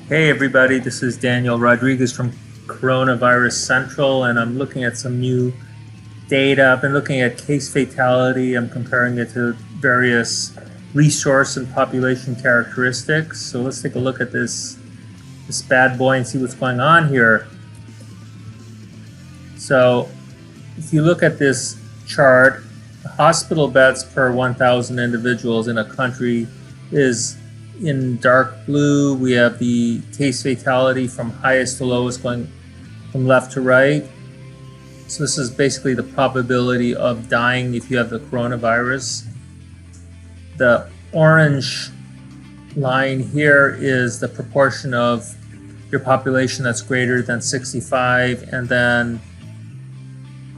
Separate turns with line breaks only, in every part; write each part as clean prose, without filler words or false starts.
Hey everybody, this is Daniel Rodriguez from Coronavirus Central, and I'm looking at some new data. I've been looking at case fatality. I'm comparing it to various resource and population characteristics. So let's take a look at this bad boy and see what's going on here. So if you look at this chart, hospital beds per 1,000 individuals in a country is in dark blue. We have the case fatality from highest to lowest going from left to right. So this is basically the probability of dying if you have the coronavirus. The orange line here is the proportion of your population that's greater than 65, and then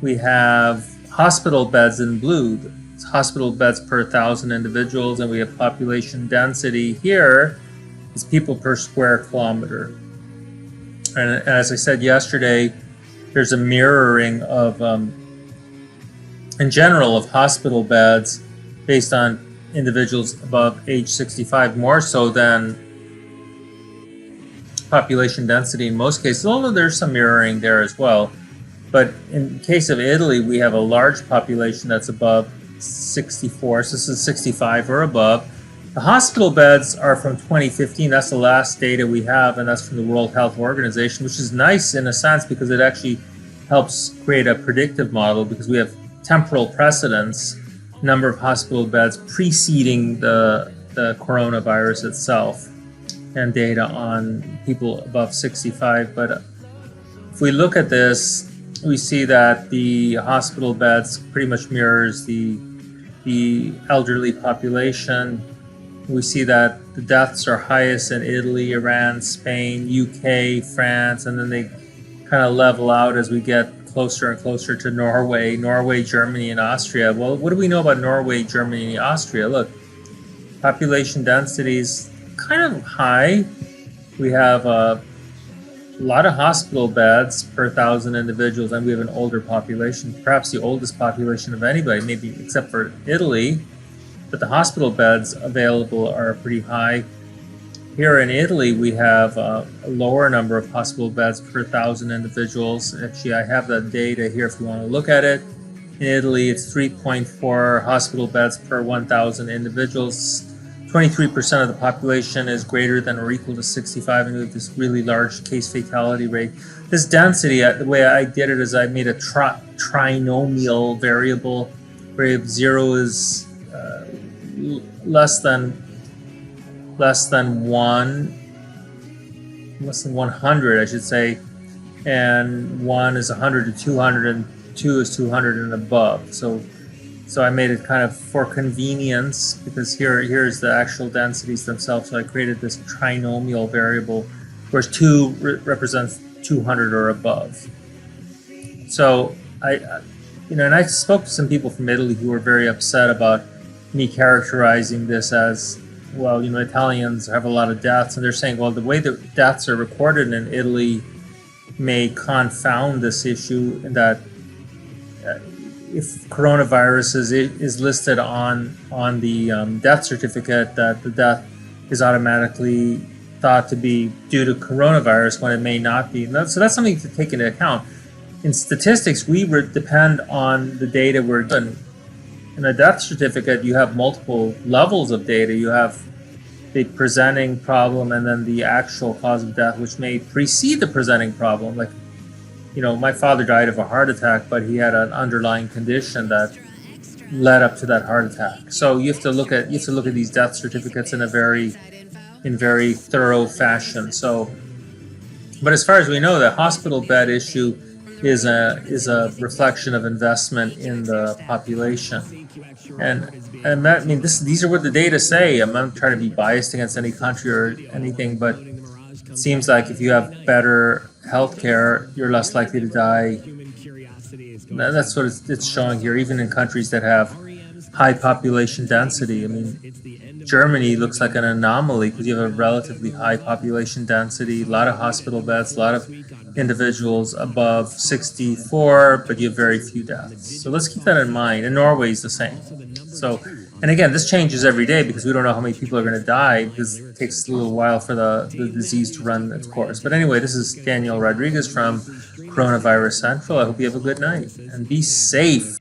we have hospital beds in blue. It's hospital beds per 1,000 individuals, and we have population density here is people per square kilometer. And as I said yesterday, there's a mirroring of, in general, of hospital beds based on individuals above age 65, more so than population density in most cases, although there's some mirroring there as well. But in case of Italy, we have a large population that's above 64, so this is 65 or above. The hospital beds are from 2015. That's the last data we have, and that's from the World Health Organization, which is nice in a sense because it actually helps create a predictive model because we have temporal precedence, number of hospital beds preceding the coronavirus itself, and data on people above 65. But if we look at this, we see that the hospital beds pretty much mirrors the elderly population. We see that the deaths are highest in Italy, Iran, Spain, UK, France, and then they kind of level out as we get closer and closer to Norway, Germany, and Austria. Well, what do we know about Norway, Germany, and Austria? Look, population density is kind of high. We have a lot of hospital beds per 1,000 individuals, and we have an older population, perhaps the oldest population of anybody, maybe except for Italy. But the hospital beds available are pretty high. Here in Italy, we have a lower number of hospital beds per 1,000 individuals. Actually, I have that data here if you want to look at it. In Italy, it's 3.4 hospital beds per 1,000 individuals. 23% of the population is greater than or equal to 65, and we have this really large case fatality rate. This density, the way I did it is I made a trinomial variable where 0 is less than 100, I should say, and 1 is 100 to 200, and 2 is 200 and above. So I made it kind of for convenience because here's the actual densities themselves. So I created this trinomial variable, whereas 2 represents 200 or above. So and I spoke to some people from Italy who were very upset about me characterizing this as, well, Italians have a lot of deaths, and they're saying, well, the way that deaths are recorded in Italy may confound this issue, in that if coronavirus is listed on the death certificate, that the death is automatically thought to be due to coronavirus when it may not be. So that's something to take into account. In statistics, we depend on the data we're given. In a death certificate, you have multiple levels of data. You have the presenting problem and then the actual cause of death, which may precede the presenting problem. Like, my father died of a heart attack, but he had an underlying condition that led up to that heart attack. So you have to look at these death certificates in very thorough fashion. So, but as far as we know, the hospital bed issue is a reflection of investment in the population, and that, these are what the data say. I'm not trying to be biased against any country or anything, but it seems like if you have better healthcare, you're less likely to die. That's what it's showing here, even in countries that have high population density. Germany looks like an anomaly because you have a relatively high population density, a lot of hospital beds, a lot of individuals above 64, but you have very few deaths. So let's keep that in mind. And Norway is the same. So, and And again, this changes every day because we don't know how many people are going to die because it takes a little while for the disease to run its course. But anyway, this is Daniel Rodriguez from Coronavirus Central. I hope you have a good night and be safe.